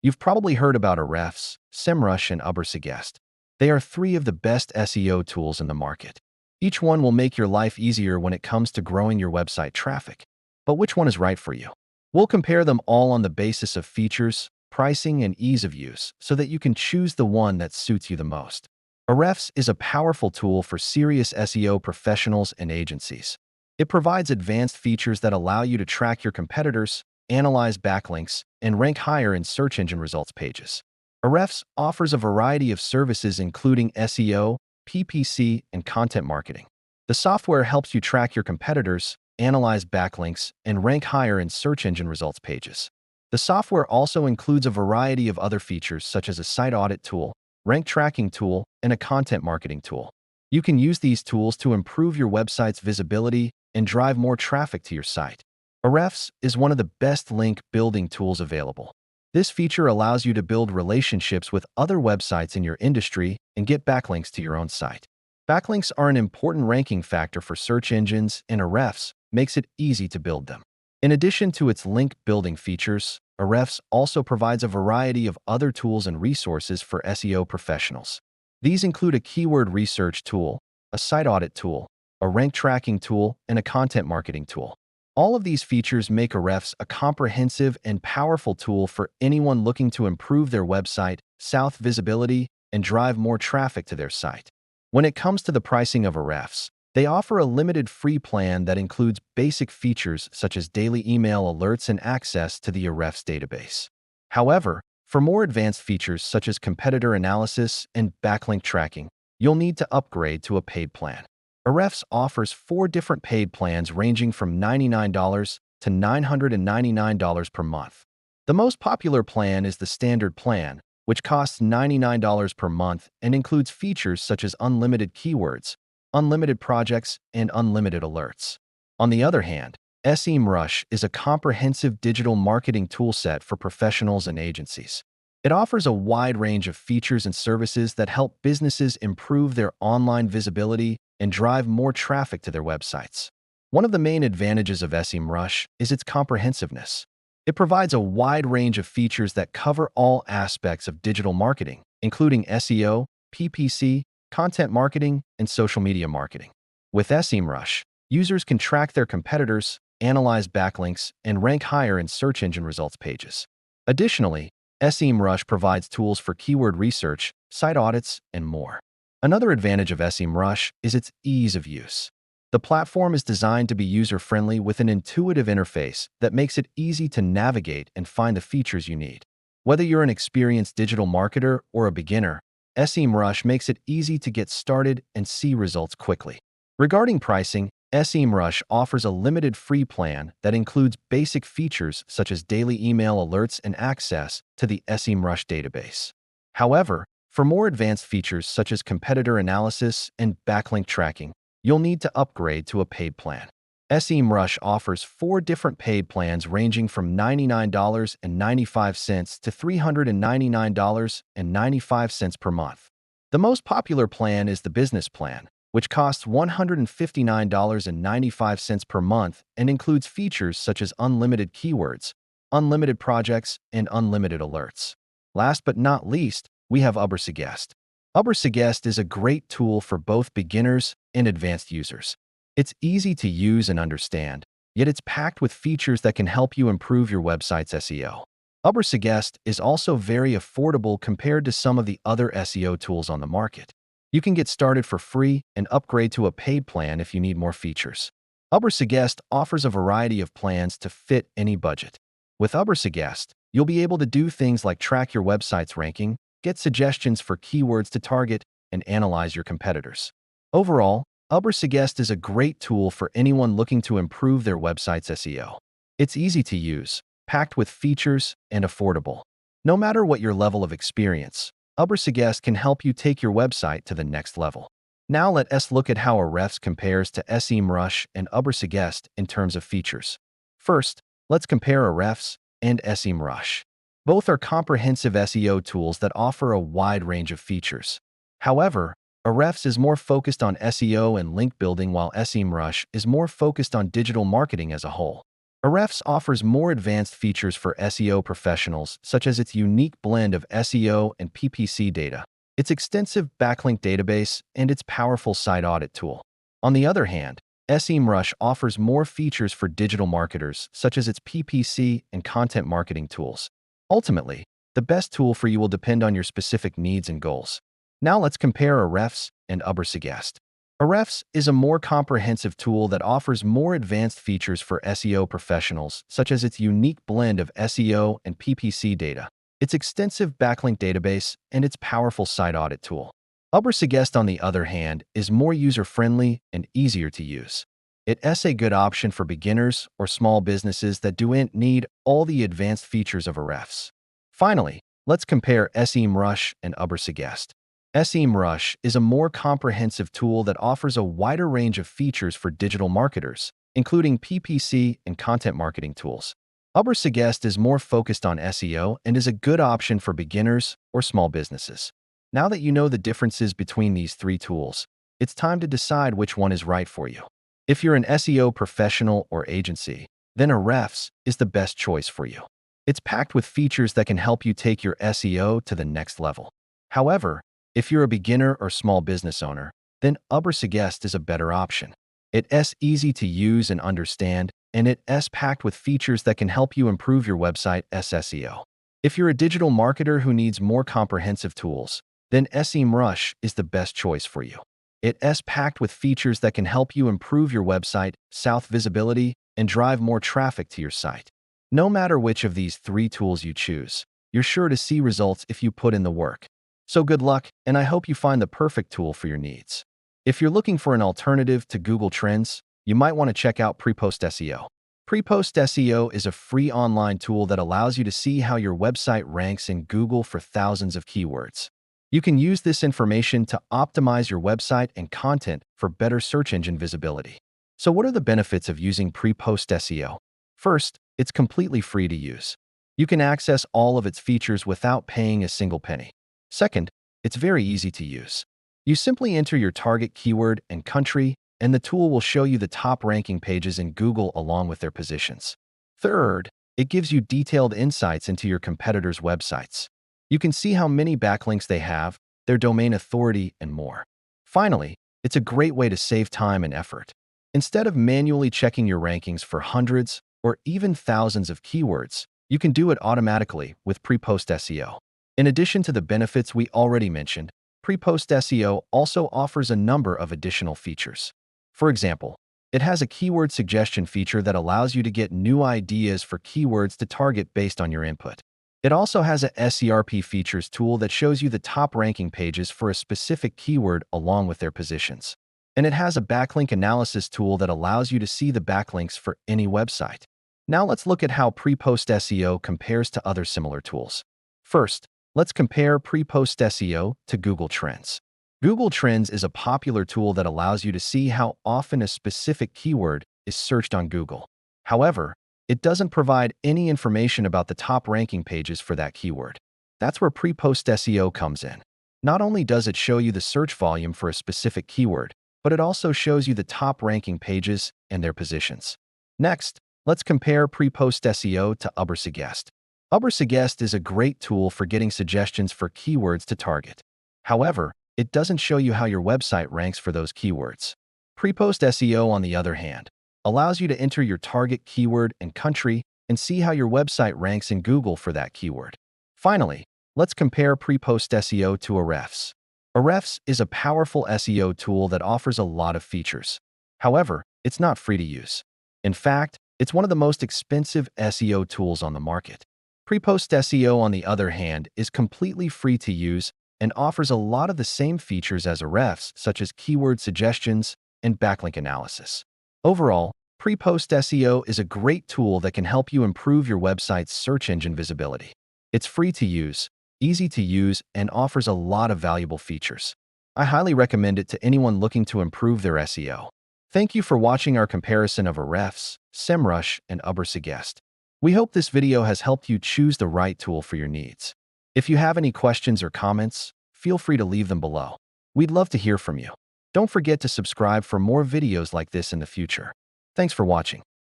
You've probably heard about Ahrefs, SEMrush, and Ubersuggest. They are three of the best SEO tools in the market. Each one will make your life easier when it comes to growing your website traffic. But which one is right for you? We'll compare them all on the basis of features, pricing, and ease of use so that you can choose the one that suits you the most. Ahrefs is a powerful tool for serious SEO professionals and agencies. It provides advanced features that allow you to track your competitors, analyze backlinks, and rank higher in search engine results pages. Ahrefs offers a variety of services including SEO, PPC, and content marketing. The software helps you track your competitors, analyze backlinks, and rank higher in search engine results pages. The software also includes a variety of other features such as a site audit tool, rank tracking tool, and a content marketing tool. You can use these tools to improve your website's visibility and drive more traffic to your site. Ahrefs is one of the best link building tools available. This feature allows you to build relationships with other websites in your industry and get backlinks to your own site. Backlinks are an important ranking factor for search engines, and Ahrefs makes it easy to build them. In addition to its link building features, Ahrefs also provides a variety of other tools and resources for SEO professionals. These include a keyword research tool, a site audit tool, a rank tracking tool, and a content marketing tool. All of these features make Ahrefs a comprehensive and powerful tool for anyone looking to improve their website, south visibility, and drive more traffic to their site. When it comes to the pricing of Ahrefs, they offer a limited free plan that includes basic features such as daily email alerts and access to the Ahrefs database. However, for more advanced features such as competitor analysis and backlink tracking, you'll need to upgrade to a paid plan. Ahrefs offers 4 different paid plans ranging from $99 to $999 per month. The most popular plan is the standard plan, which costs $99 per month and includes features such as unlimited keywords, unlimited projects, and unlimited alerts. On the other hand, SEMrush is a comprehensive digital marketing toolset for professionals and agencies. It offers a wide range of features and services that help businesses improve their online visibility and drive more traffic to their websites. One of the main advantages of SEMrush is its comprehensiveness. It provides a wide range of features that cover all aspects of digital marketing, including SEO, PPC, content marketing, and social media marketing. With SEMrush, users can track their competitors, analyze backlinks, and rank higher in search engine results pages. Additionally, SEMrush provides tools for keyword research, site audits, and more. Another advantage of SEMrush is its ease of use. The platform is designed to be user-friendly with an intuitive interface that makes it easy to navigate and find the features you need. Whether you're an experienced digital marketer or a beginner, SEMrush makes it easy to get started and see results quickly. Regarding pricing, SEMrush offers a limited free plan that includes basic features such as daily email alerts and access to the SEMrush database. However, for more advanced features such as competitor analysis and backlink tracking, you'll need to upgrade to a paid plan. SEMrush offers 4 different paid plans ranging from $99.95 to $399.95 per month. The most popular plan is the business plan, which costs $159.95 per month and includes features such as unlimited keywords, unlimited projects, and unlimited alerts. Last but not least, we have Ubersuggest. Ubersuggest is a great tool for both beginners and advanced users. It's easy to use and understand, yet it's packed with features that can help you improve your website's SEO. Ubersuggest is also very affordable compared to some of the other SEO tools on the market. You can get started for free and upgrade to a paid plan if you need more features. Ubersuggest offers a variety of plans to fit any budget. With Ubersuggest, you'll be able to do things like track your website's ranking, get suggestions for keywords to target, and analyze your competitors. Overall, Ubersuggest is a great tool for anyone looking to improve their website's SEO. It's easy to use, packed with features, and affordable. No matter what your level of experience, Ubersuggest can help you take your website to the next level. Now let us look at how Ahrefs compares to SEMrush and Ubersuggest in terms of features. First, let's compare Ahrefs and SEMrush. Both are comprehensive SEO tools that offer a wide range of features. However, Ahrefs is more focused on SEO and link building while SEMrush is more focused on digital marketing as a whole. Ahrefs offers more advanced features for SEO professionals, such as its unique blend of SEO and PPC data, its extensive backlink database, and its powerful site audit tool. On the other hand, SEMrush offers more features for digital marketers, such as its PPC and content marketing tools. Ultimately, the best tool for you will depend on your specific needs and goals. Now let's compare Ahrefs and Ubersuggest. Ahrefs is a more comprehensive tool that offers more advanced features for SEO professionals, such as its unique blend of SEO and PPC data, its extensive backlink database, and its powerful site audit tool. Ubersuggest, on the other hand, is more user-friendly and easier to use. It's a good option for beginners or small businesses that don't need all the advanced features of Ahrefs. Finally, let's compare SEMrush and Ubersuggest. SEMrush is a more comprehensive tool that offers a wider range of features for digital marketers, including PPC and content marketing tools. Ubersuggest is more focused on SEO and is a good option for beginners or small businesses. Now that you know the differences between these three tools, it's time to decide which one is right for you. If you're an SEO professional or agency, then Ahrefs is the best choice for you. It's packed with features that can help you take your SEO to the next level. However, if you're a beginner or small business owner, then Ubersuggest is a better option. It's easy to use and understand, and it's packed with features that can help you improve your website's SEO. If you're a digital marketer who needs more comprehensive tools, then SEMrush is the best choice for you. It's packed with features that can help you improve your website's visibility and drive more traffic to your site. No matter which of these three tools you choose, you're sure to see results if you put in the work. So good luck, and I hope you find the perfect tool for your needs. If you're looking for an alternative to Google Trends, you might want to check out Prepost SEO. Prepost SEO is a free online tool that allows you to see how your website ranks in Google for thousands of keywords. You can use this information to optimize your website and content for better search engine visibility. So what are the benefits of using Prepost SEO? First, it's completely free to use. You can access all of its features without paying a single penny. Second, it's very easy to use. You simply enter your target keyword and country, and the tool will show you the top ranking pages in Google along with their positions. Third, it gives you detailed insights into your competitors' websites. You can see how many backlinks they have, their domain authority, and more. Finally, it's a great way to save time and effort. Instead of manually checking your rankings for hundreds or even thousands of keywords, you can do it automatically with Prepost SEO. In addition to the benefits we already mentioned, Prepost SEO also offers a number of additional features. For example, it has a keyword suggestion feature that allows you to get new ideas for keywords to target based on your input. It also has a SERP features tool that shows you the top ranking pages for a specific keyword along with their positions. And it has a backlink analysis tool that allows you to see the backlinks for any website. Now let's look at how Prepost SEO compares to other similar tools. First, let's compare Prepost SEO to Google Trends. Google Trends is a popular tool that allows you to see how often a specific keyword is searched on Google. However, it doesn't provide any information about the top ranking pages for that keyword. That's where Prepost SEO comes in. Not only does it show you the search volume for a specific keyword, but it also shows you the top ranking pages and their positions. Next, let's compare Prepost SEO to Ubersuggest. Ubersuggest is a great tool for getting suggestions for keywords to target. However, it doesn't show you how your website ranks for those keywords. Prepost SEO, on the other hand, allows you to enter your target keyword and country and see how your website ranks in Google for that keyword. Finally, let's compare Prepost SEO to Ahrefs. Ahrefs is a powerful SEO tool that offers a lot of features. However, it's not free to use. In fact, it's one of the most expensive SEO tools on the market. Prepost SEO, on the other hand, is completely free to use and offers a lot of the same features as Ahrefs, such as keyword suggestions and backlink analysis. Overall, Prepost SEO is a great tool that can help you improve your website's search engine visibility. It's free to use, easy to use, and offers a lot of valuable features. I highly recommend it to anyone looking to improve their SEO. Thank you for watching our comparison of Ahrefs, SEMrush, and Ubersuggest. We hope this video has helped you choose the right tool for your needs. If you have any questions or comments, feel free to leave them below. We'd love to hear from you. Don't forget to subscribe for more videos like this in the future. Thanks for watching.